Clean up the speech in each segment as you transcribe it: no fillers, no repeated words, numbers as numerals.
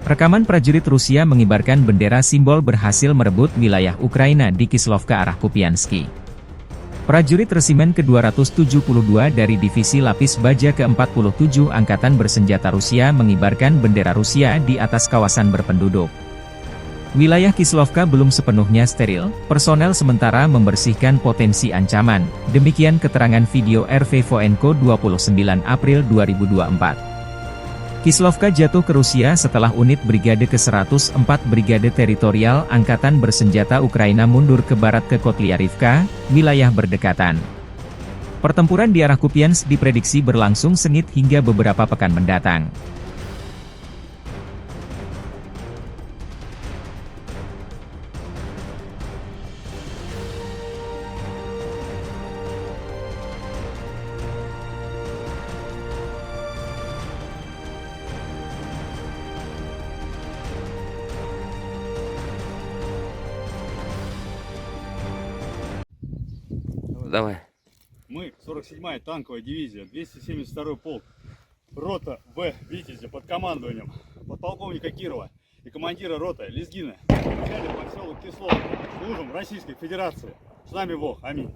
Rekaman prajurit Rusia mengibarkan bendera simbol berhasil merebut wilayah Ukraina di Kislovka arah Kupiansky. Prajurit Resimen ke-272 dari Divisi Lapis Baja ke-47 Angkatan Bersenjata Rusia mengibarkan bendera Rusia di atas kawasan berpenduduk. Wilayah Kislovka belum sepenuhnya steril, personel sementara membersihkan potensi ancaman, demikian keterangan video RV Voenko 29 April 2024. Kislovka jatuh ke Rusia setelah unit Brigade ke-104 Brigade Teritorial Angkatan Bersenjata Ukraina mundur ke barat ke Kotlyarivka, wilayah berdekatan. Pertempuran di arah Kupiansk diprediksi berlangsung sengit hingga beberapa pekan mendatang. Давай. Мы, 47-я танковая дивизия, 272-й полк, рота В «Витязя» под командованием подполковника Кирова и командира роты Лезгина, взяли поселок Кисловка, служим Российской Федерации. С нами Бог. Аминь.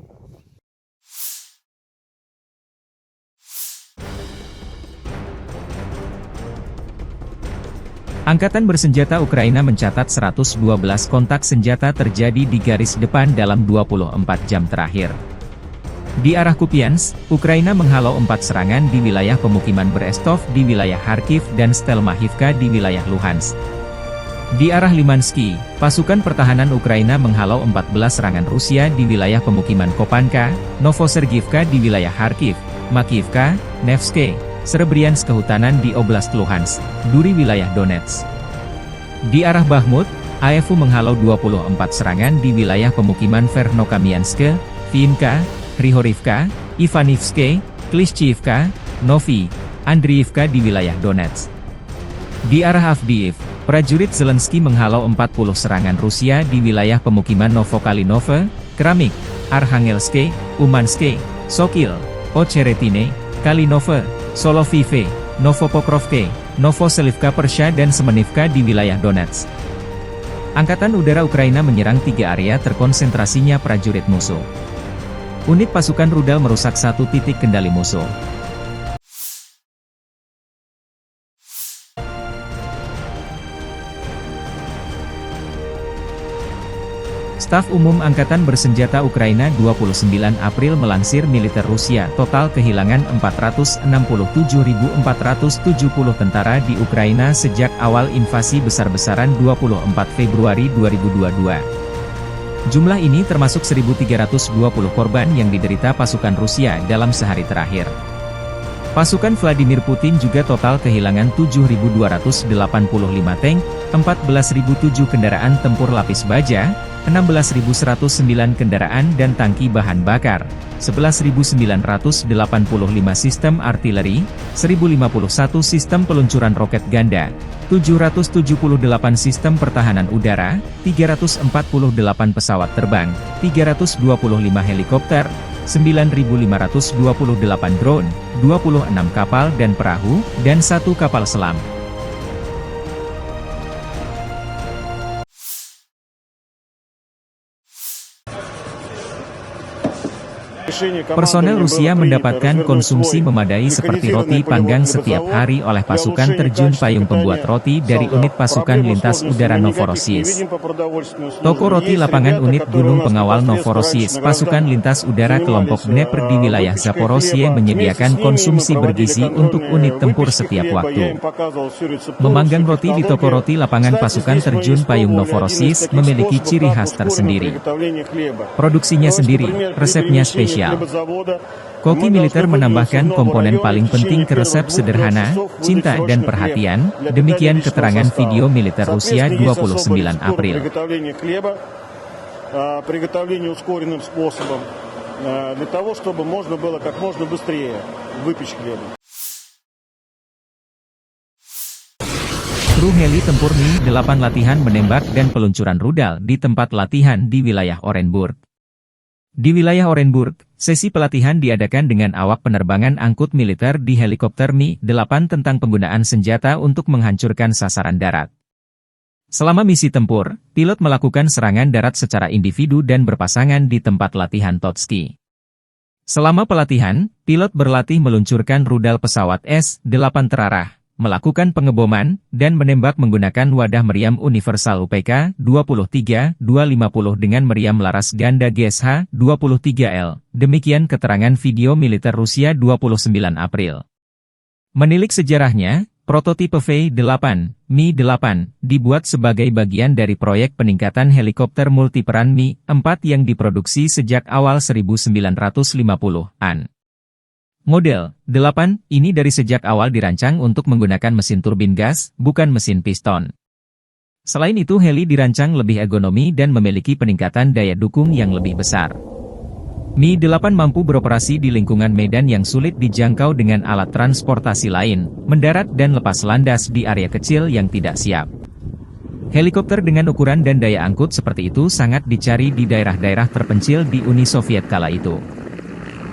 Angkatan Bersenjata Ukraina mencatat 112 kontak senjata terjadi di garis depan dalam 24 jam terakhir. Di arah Kupiansk, Ukraina menghalau 4 serangan di wilayah pemukiman Berestov di wilayah Kharkiv dan Stelmachivka di wilayah Luhansk. Di arah Limansky, pasukan pertahanan Ukraina menghalau 14 serangan Rusia di wilayah pemukiman Kopanka, Novosergivka di wilayah Kharkiv, Makiivka, Nevske, Serebriansk kehutanan di Oblast Luhansk, Duri wilayah Donetsk. Di arah Bakhmut, AFU menghalau 24 serangan di wilayah pemukiman Verkhnokamianske, Viimka, Krihorivka, Ivanivske, Klishchiivka, Novi, Andriivka di wilayah Donetsk. Di arah Avdiivka, prajurit Zelensky menghalau 40 serangan Rusia di wilayah pemukiman Novokalinove, Kramik, Arkhangelske, Umanske, Sokil, Ocheretine, Kalinove, Solovive, Novopokrovke, Novoselivka Persha dan Semenivka di wilayah Donetsk. Angkatan Udara Ukraina menyerang 3 area terkonsentrasinya prajurit musuh. Unit pasukan rudal merusak 1 titik kendali musuh. Staf Umum Angkatan Bersenjata Ukraina 29 April melansir militer Rusia total kehilangan 467.470 tentara di Ukraina sejak awal invasi besar-besaran 24 Februari 2022. Jumlah ini termasuk 1.320 korban yang diderita pasukan Rusia dalam sehari terakhir. Pasukan Vladimir Putin juga total kehilangan 7.285 tank, 14.007 kendaraan tempur lapis baja, 16.109 kendaraan dan tangki bahan bakar, 11.985 sistem artileri, 1.051 sistem peluncuran roket ganda, 778 sistem pertahanan udara, 348 pesawat terbang, 325 helikopter, 9.528 drone, 26 kapal dan perahu, dan 1 kapal selam. Personel Rusia mendapatkan konsumsi memadai seperti roti panggang setiap hari oleh pasukan terjun payung pembuat roti dari unit pasukan lintas udara Novorossiysk. Toko roti lapangan unit Gunung Pengawal Novorossiysk pasukan lintas udara kelompok Dnepr di wilayah Zaporozhye menyediakan konsumsi bergizi untuk unit tempur setiap waktu. Memanggang roti di toko roti lapangan pasukan terjun payung Novorossiysk memiliki ciri khas tersendiri. Produksinya sendiri, resepnya spesial. Koki militer menambahkan komponen paling penting ke resep sederhana, cinta dan perhatian, demikian keterangan video militer Rusia 29 April. Kru heli tempur Mi-8 latihan menembak dan peluncuran rudal di tempat latihan di wilayah Orenburg. Di wilayah Orenburg, sesi pelatihan diadakan dengan awak penerbangan angkut militer di helikopter Mi-8 tentang penggunaan senjata untuk menghancurkan sasaran darat. Selama misi tempur, pilot melakukan serangan darat secara individu dan berpasangan di tempat latihan Totski. Selama pelatihan, pilot berlatih meluncurkan rudal pesawat S-8 terarah, melakukan pengeboman, dan menembak menggunakan wadah meriam universal UPK-23-250 dengan meriam laras ganda GSH-23L. Demikian keterangan video militer Rusia 29 April. Menilik sejarahnya, prototipe V-8, Mi-8, dibuat sebagai bagian dari proyek peningkatan helikopter multiperan Mi-4 yang diproduksi sejak awal 1950-an. Model 8 ini dari sejak awal dirancang untuk menggunakan mesin turbin gas, bukan mesin piston. Selain itu heli dirancang lebih ergonomi dan memiliki peningkatan daya dukung yang lebih besar. Mi-8 mampu beroperasi di lingkungan medan yang sulit dijangkau dengan alat transportasi lain, mendarat dan lepas landas di area kecil yang tidak siap. Helikopter dengan ukuran dan daya angkut seperti itu sangat dicari di daerah-daerah terpencil di Uni Soviet kala itu.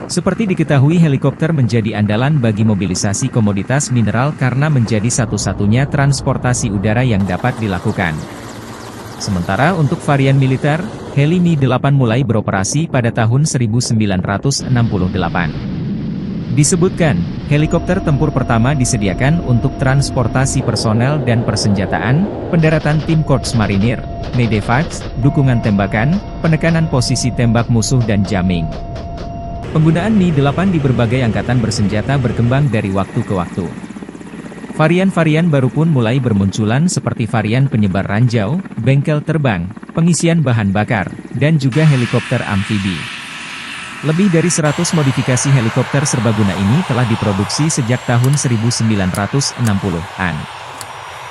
Seperti diketahui helikopter menjadi andalan bagi mobilisasi komoditas mineral karena menjadi satu-satunya transportasi udara yang dapat dilakukan. Sementara untuk varian militer, heli Mi-8 mulai beroperasi pada tahun 1968. Disebutkan, helikopter tempur pertama disediakan untuk transportasi personel dan persenjataan, pendaratan tim Korps Marinir, medevacs, dukungan tembakan, penekanan posisi tembak musuh dan jamming. Penggunaan Mi-8 di berbagai angkatan bersenjata berkembang dari waktu ke waktu. Varian-varian baru pun mulai bermunculan seperti varian penyebar ranjau, bengkel terbang, pengisian bahan bakar, dan juga helikopter amfibi. Lebih dari 100 modifikasi helikopter serbaguna ini telah diproduksi sejak tahun 1960-an.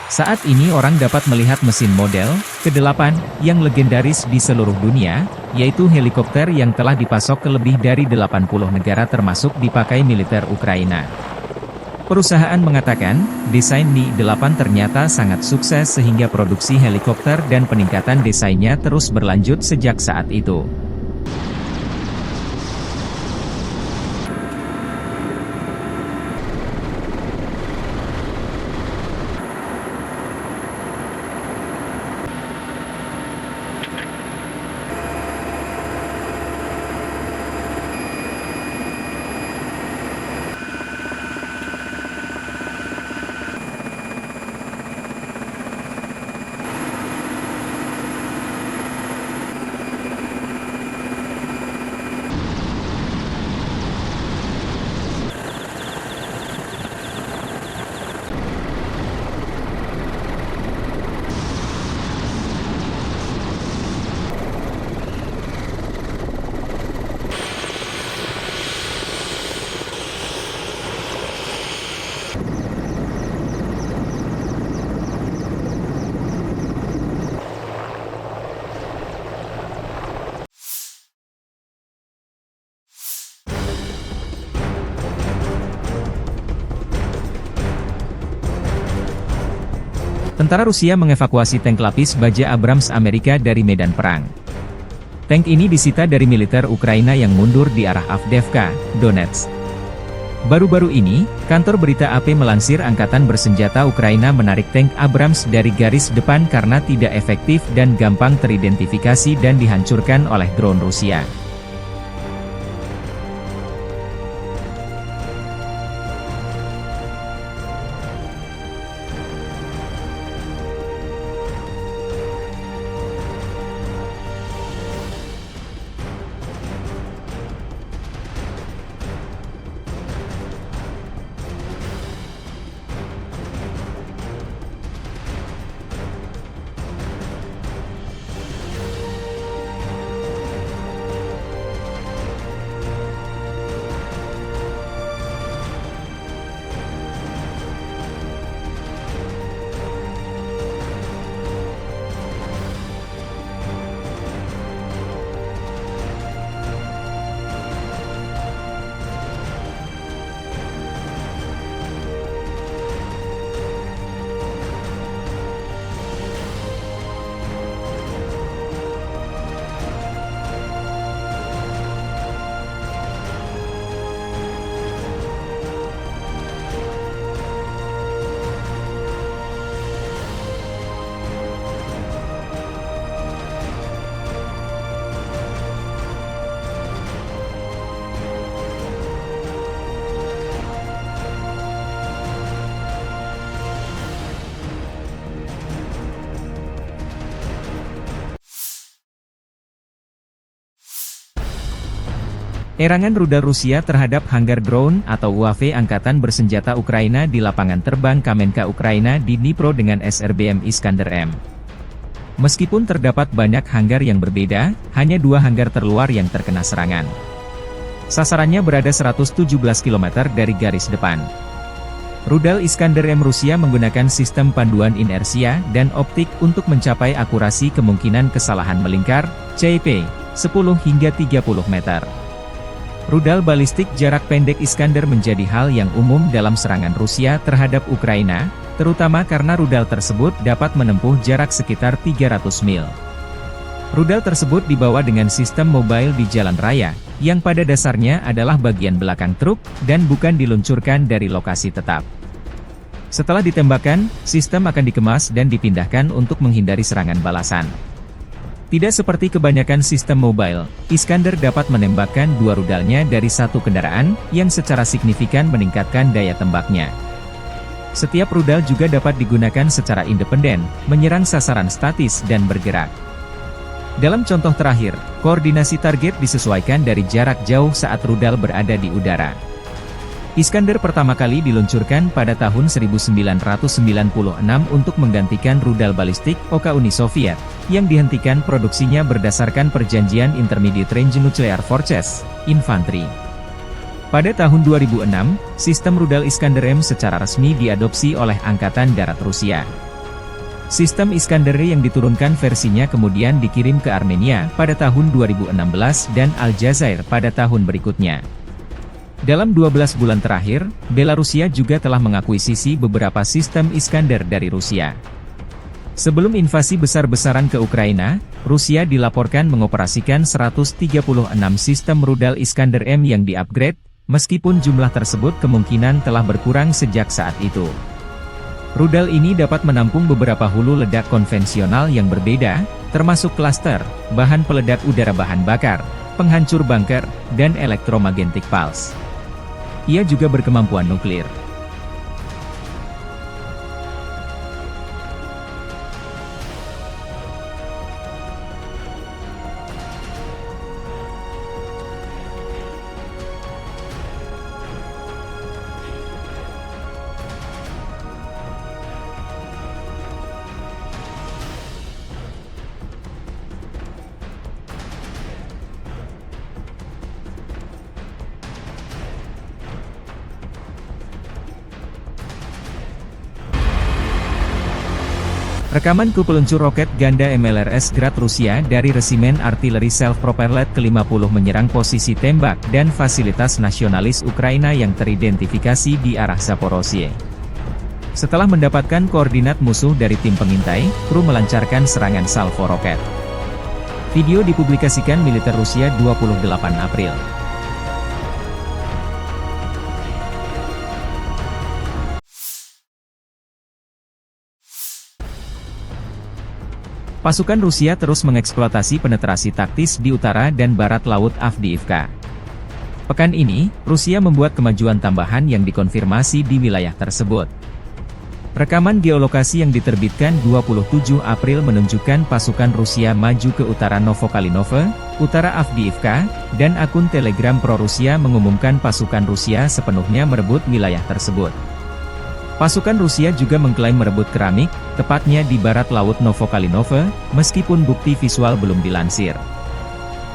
Saat ini orang dapat melihat mesin model ke-8 yang legendaris di seluruh dunia, yaitu helikopter yang telah dipasok ke lebih dari 80 negara termasuk dipakai militer Ukraina. Perusahaan mengatakan, desain Mi-8 ternyata sangat sukses sehingga produksi helikopter dan peningkatan desainnya terus berlanjut sejak saat itu. Tentara Rusia mengevakuasi tank lapis baja Abrams Amerika dari medan perang. Tank ini disita dari militer Ukraina yang mundur di arah Avdiivka, Donetsk. Baru-baru ini, kantor berita AP melansir angkatan bersenjata Ukraina menarik tank Abrams dari garis depan karena tidak efektif dan gampang teridentifikasi dan dihancurkan oleh drone Rusia. Erangan rudal Rusia terhadap Hangar Drone atau UAV Angkatan Bersenjata Ukraina di lapangan terbang Kamenka Ukraina di Dnipro dengan SRBM Iskander-M. Meskipun terdapat banyak hanggar yang berbeda, hanya 2 hanggar terluar yang terkena serangan. Sasarannya berada 117 km dari garis depan. Rudal Iskander-M Rusia menggunakan sistem panduan inersia dan optik untuk mencapai akurasi kemungkinan kesalahan melingkar, CP, 10 hingga 30 meter. Rudal balistik jarak pendek Iskander menjadi hal yang umum dalam serangan Rusia terhadap Ukraina, terutama karena rudal tersebut dapat menempuh jarak sekitar 300 mil. Rudal tersebut dibawa dengan sistem mobile di jalan raya, yang pada dasarnya adalah bagian belakang truk, dan bukan diluncurkan dari lokasi tetap. Setelah ditembakkan, sistem akan dikemas dan dipindahkan untuk menghindari serangan balasan. Tidak seperti kebanyakan sistem mobile, Iskander dapat menembakkan 2 rudalnya dari satu kendaraan, yang secara signifikan meningkatkan daya tembaknya. Setiap rudal juga dapat digunakan secara independen, menyerang sasaran statis dan bergerak. Dalam contoh terakhir, koordinasi target disesuaikan dari jarak jauh saat rudal berada di udara. Iskander pertama kali diluncurkan pada tahun 1996 untuk menggantikan rudal balistik Oka Uni Soviet, yang dihentikan produksinya berdasarkan perjanjian Intermediate Range Nuclear Forces, Infantry. Pada tahun 2006, sistem rudal Iskander-M secara resmi diadopsi oleh Angkatan Darat Rusia. Sistem Iskander yang diturunkan versinya kemudian dikirim ke Armenia pada tahun 2016 dan Aljazair pada tahun berikutnya. Dalam 12 bulan terakhir, Belarusia juga telah mengakuisisi beberapa sistem Iskander dari Rusia. Sebelum invasi besar-besaran ke Ukraina, Rusia dilaporkan mengoperasikan 136 sistem rudal Iskander-M yang di-upgrade, meskipun jumlah tersebut kemungkinan telah berkurang sejak saat itu. Rudal ini dapat menampung beberapa hulu ledak konvensional yang berbeda, termasuk klaster, bahan peledak udara bahan bakar, penghancur bunker, dan elektromagnetic pulse. Ia juga berkemampuan nuklir. Rekaman kru peluncur roket ganda MLRS Grad Rusia dari Resimen Artileri Self-Propelled ke-50 menyerang posisi tembak dan fasilitas nasionalis Ukraina yang teridentifikasi di arah Zaporozhye. Setelah mendapatkan koordinat musuh dari tim pengintai, kru melancarkan serangan salvo roket. Video dipublikasikan militer Rusia 28 April. Pasukan Rusia terus mengeksploitasi penetrasi taktis di utara dan barat Laut Avdiivka. Pekan ini, Rusia membuat kemajuan tambahan yang dikonfirmasi di wilayah tersebut. Rekaman geolokasi yang diterbitkan 27 April menunjukkan pasukan Rusia maju ke utara Novokalinove, utara Avdiivka, dan akun Telegram pro-Rusia mengumumkan pasukan Rusia sepenuhnya merebut wilayah tersebut. Pasukan Rusia juga mengklaim merebut keramik, tepatnya di barat laut Novokalinove, meskipun bukti visual belum dilansir.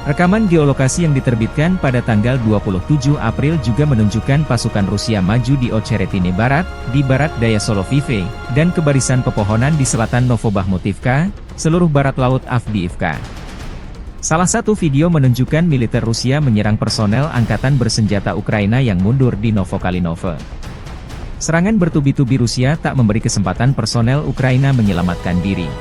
Rekaman geolokasi yang diterbitkan pada tanggal 27 April juga menunjukkan pasukan Rusia maju di Ocheretine Barat, di barat daya Solovive, dan ke barisan pepohonan di selatan Novobahmutivka, seluruh barat laut Avdiivka. Salah satu video menunjukkan militer Rusia menyerang personel angkatan bersenjata Ukraina yang mundur di Novokalinove. Serangan bertubi-tubi Rusia tak memberi kesempatan personel Ukraina menyelamatkan diri.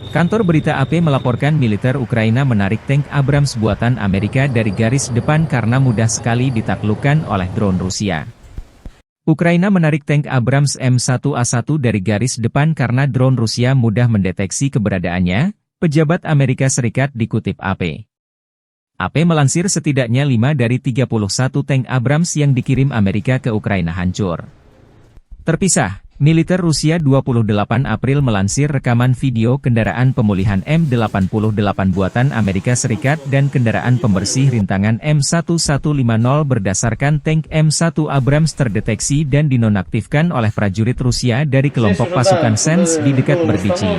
Kantor berita AP melaporkan militer Ukraina menarik tank Abrams buatan Amerika dari garis depan karena mudah sekali ditaklukkan oleh drone Rusia. Ukraina menarik tank Abrams M1A1 dari garis depan karena drone Rusia mudah mendeteksi keberadaannya, pejabat Amerika Serikat dikutip AP. AP melansir setidaknya 5 dari 31 tank Abrams yang dikirim Amerika ke Ukraina hancur. Terpisah, militer Rusia 28 April melansir rekaman video kendaraan pemulihan M88 buatan Amerika Serikat dan kendaraan pembersih rintangan M1150 berdasarkan tank M1 Abrams terdeteksi dan dinonaktifkan oleh prajurit Rusia dari kelompok pasukan Sens di dekat Berdichi.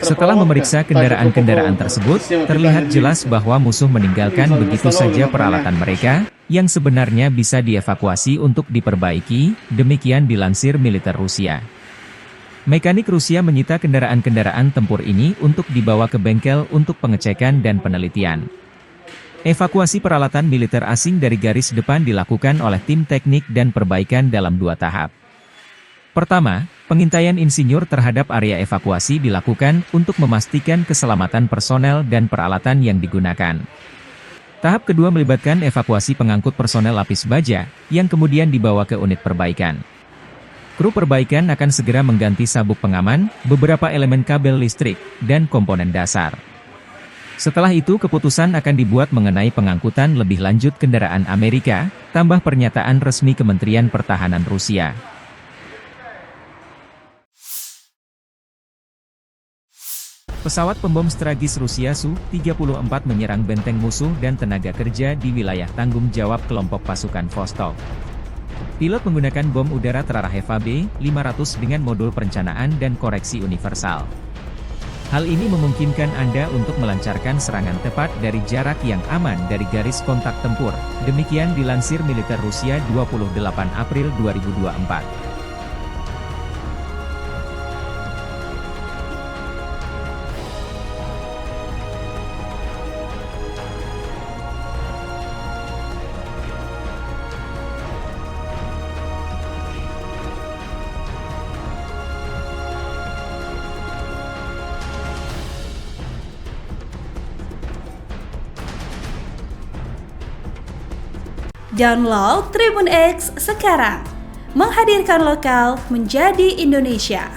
Setelah memeriksa kendaraan-kendaraan tersebut, terlihat jelas bahwa musuh meninggalkan begitu saja peralatan mereka, yang sebenarnya bisa dievakuasi untuk diperbaiki, demikian dilansir militer Rusia. Mekanik Rusia menyita kendaraan-kendaraan tempur ini untuk dibawa ke bengkel untuk pengecekan dan penelitian. Evakuasi peralatan militer asing dari garis depan dilakukan oleh tim teknik dan perbaikan dalam 2 tahap. Pertama, pengintaian insinyur terhadap area evakuasi dilakukan untuk memastikan keselamatan personel dan peralatan yang digunakan. Tahap kedua melibatkan evakuasi pengangkut personel lapis baja, yang kemudian dibawa ke unit perbaikan. Kru perbaikan akan segera mengganti sabuk pengaman, beberapa elemen kabel listrik, dan komponen dasar. Setelah itu keputusan akan dibuat mengenai pengangkutan lebih lanjut kendaraan Amerika, tambah pernyataan resmi Kementerian Pertahanan Rusia. Pesawat pembom strategis Rusia Su-34 menyerang benteng musuh dan tenaga kerja di wilayah tanggung jawab kelompok pasukan Vostok. Pilot menggunakan bom udara Teraraheva B-500 dengan modul perencanaan dan koreksi universal. Hal ini memungkinkan Anda untuk melancarkan serangan tepat dari jarak yang aman dari garis kontak tempur, demikian dilansir militer Rusia 28 April 2024. Download Tribun X sekarang, menghadirkan lokal menjadi Indonesia.